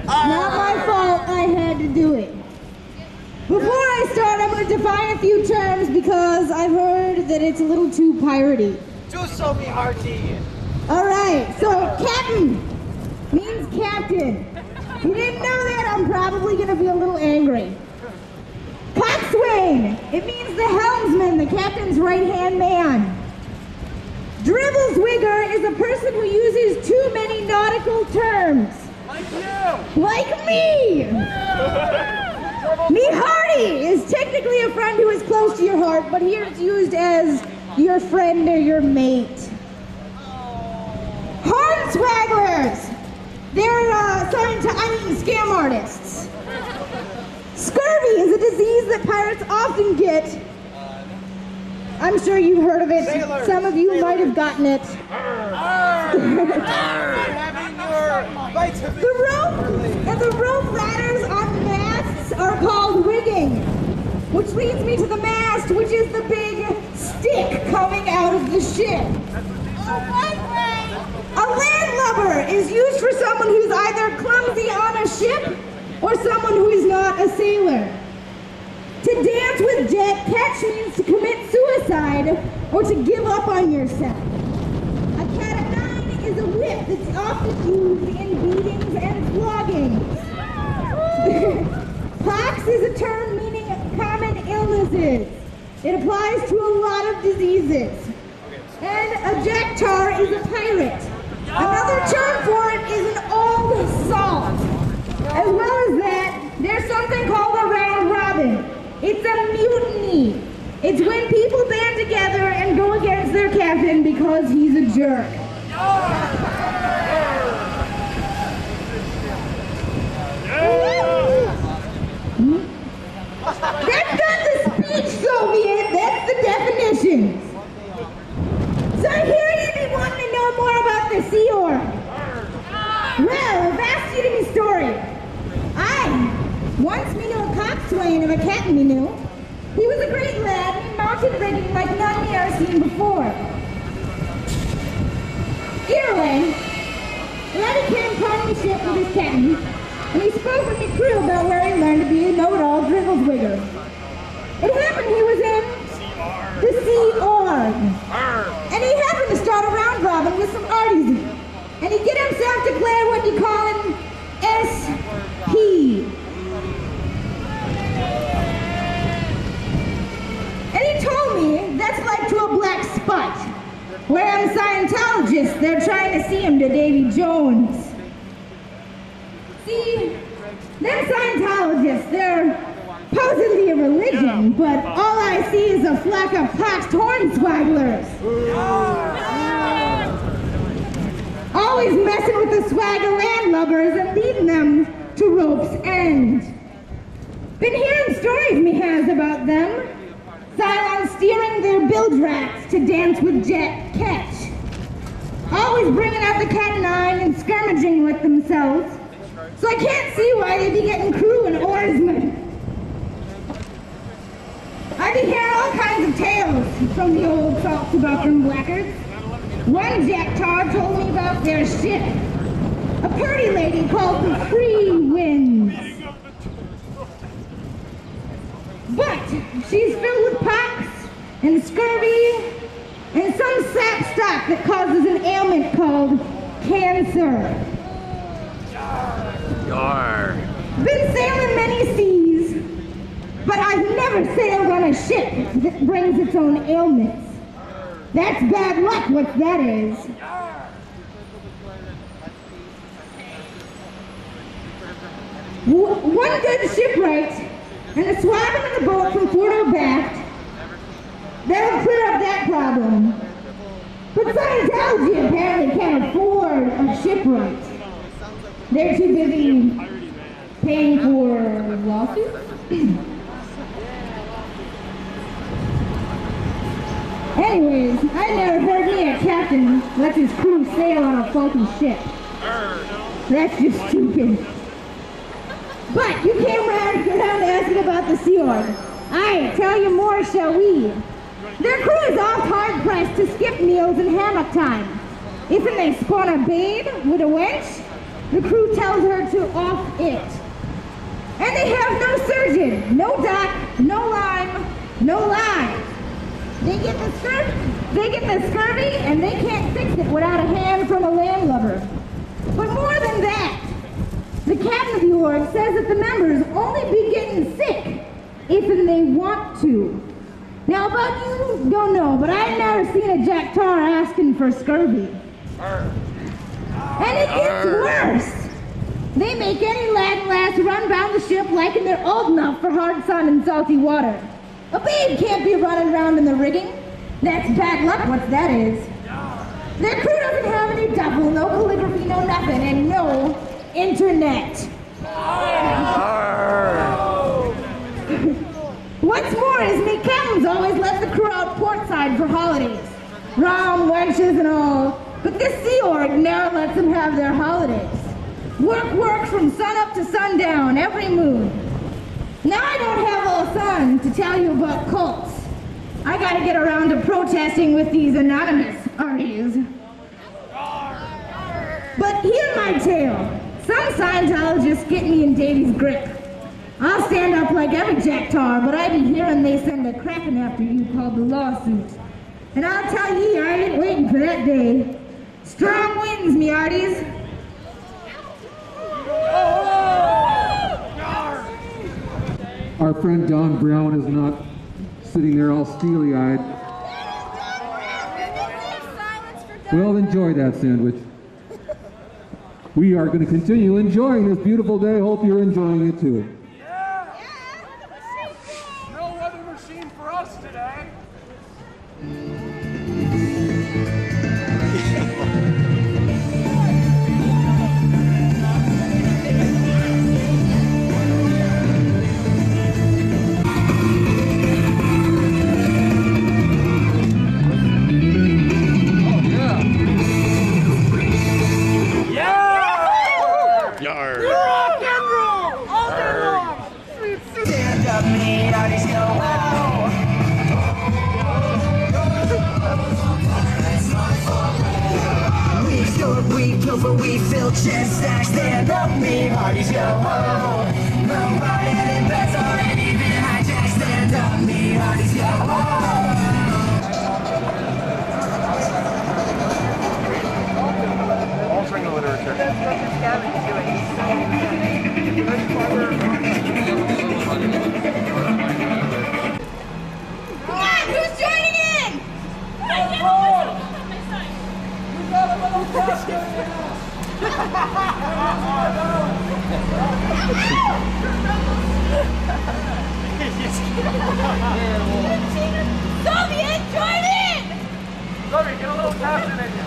Not my fault, I had to do it. Before I start, I'm going to define a few terms because I've heard that it's a little too piratey. Just so me hearty. Alright, so captain means captain. If you didn't know that, I'm probably going to be a little angry. Coxswain, it means the helmsman, the captain's right-hand man. Dribbleswigger is a person who uses too many nautical terms. Like you. Like me! Me hearty is technically a friend who is close to your heart, but here it's used as your friend or your mate. Hornswagglers! They're scam artists. Scurvy is a disease that pirates often get. I'm sure you've heard of it. Sailors. Some of you might have gotten it. The rope and the rope ladders on masts are called rigging, which leads me to the mast, which is the big stick coming out of the ship. A landlubber is used for someone who's either clumsy on a ship or someone who is not a sailor. To dance with jet catch means to commit suicide or to give up on yourself. A cat of nine is a whip that's often used in beatings and floggings. Pox is a term meaning common illnesses. It applies to a lot of diseases. And a jacktar is a pirate. Another term for it is an old salt. As well as that, there's something called a round robin. It's a mutiny. It's when people band together and go against their captain because he's a jerk. That's not the speech, Soviet. That's the definitions. So I hear you'd be wanting to know more about the Sea Org. Well, a vast eating story. I once knew a coxswain of a captain we knew. He was a great lad in mountain rigging like none we ever seen before. Either way, the laddie came upon the ship with his captain, and he spoke with the crew about where he learned to be a know-it-all dribbleswigger. It happened he was in the Sea Org. And he happened to start a round robin with some arties. And he get himself to play what you call an SP. And he told me that's like to a black spot. Where I'm Scientologists, they're trying to see him to Davy Jones. See, them Scientologists, they're supposedly a religion, but all I see is a flock of poxed hornswagglers. Always messing with the swagger landlubbers and leading them to rope's end. Been hearing stories me has about them. Cylons steering their bilge rats to dance with jet catch. Always bringing out the cat and nine and skirmishing with themselves. So I can't see why they'd be getting crew and oarsmen. I be hearing all kinds of tales from the old salts about them blackguards. One jacktar told me about their ship. A pretty lady called the Free Winds. But she's filled with pox and scurvy and some sap stock that causes an ailment called cancer. Yar. Been sailing many seas, but I've never sailed on a ship that brings its own ailments. That's bad luck, what that is. One good shipwright and a swabbing in the boat from port or back, that'll clear up that problem. But Scientology apparently can't afford a shipwright. They're too busy paying for lawsuits. Anyways, I never heard me a captain lets his crew sail on a faulty ship. That's just stupid. But you came around asking about the Sea Org. Aye, tell you more, shall we? Their crew is oft hard-pressed to skip meals and hammock time. If they spawn a babe with a wench, the crew tells her to off they have no surgeon, no doc, no lime, no line. They get the scurvy, and they can't fix it without a hand from a landlubber. But more than that, the captain of the org says that the members only be getting sick if they want to. Now about you, don't know, but I've never seen a Jack Tar asking for scurvy. And it gets worse. They make any lad and lass run down the ship like they're old enough for hard sun and salty water. A babe can't be running around in the rigging. That's bad luck, what that is. Their crew doesn't have any duffel, no calligraphy, no nothing, and no internet. What's more is me captains always let the crew out portside for holidays. Rum, wenches, and all. But this Sea Org never lets them have their holidays. Work from sun up to sundown, every moon. Now I don't have all sun to tell you about cults. I gotta get around to protesting with these anonymous arties. But hear my tale. Some Scientologists get me in Davy's grip. I'll stand up like every Jack Tar, but I be hearing they send a crackin' after you called the lawsuit. And I'll tell ye, I ain't waiting for that day. Strong winds, me arties. Our friend Don Brown is not sitting there all steely-eyed. Well, enjoy that sandwich. We are going to continue enjoying this beautiful day. Hope you're enjoying it too. Yeah! No weather machine for us today. We fill chest stacks, stand up, me hearties go ho. Nobody in beds or even hijack, stand up, me hearties go ho. Altering the literature. Come on, who's joining in? Soviet, join in! Soviet, get a little passion in you.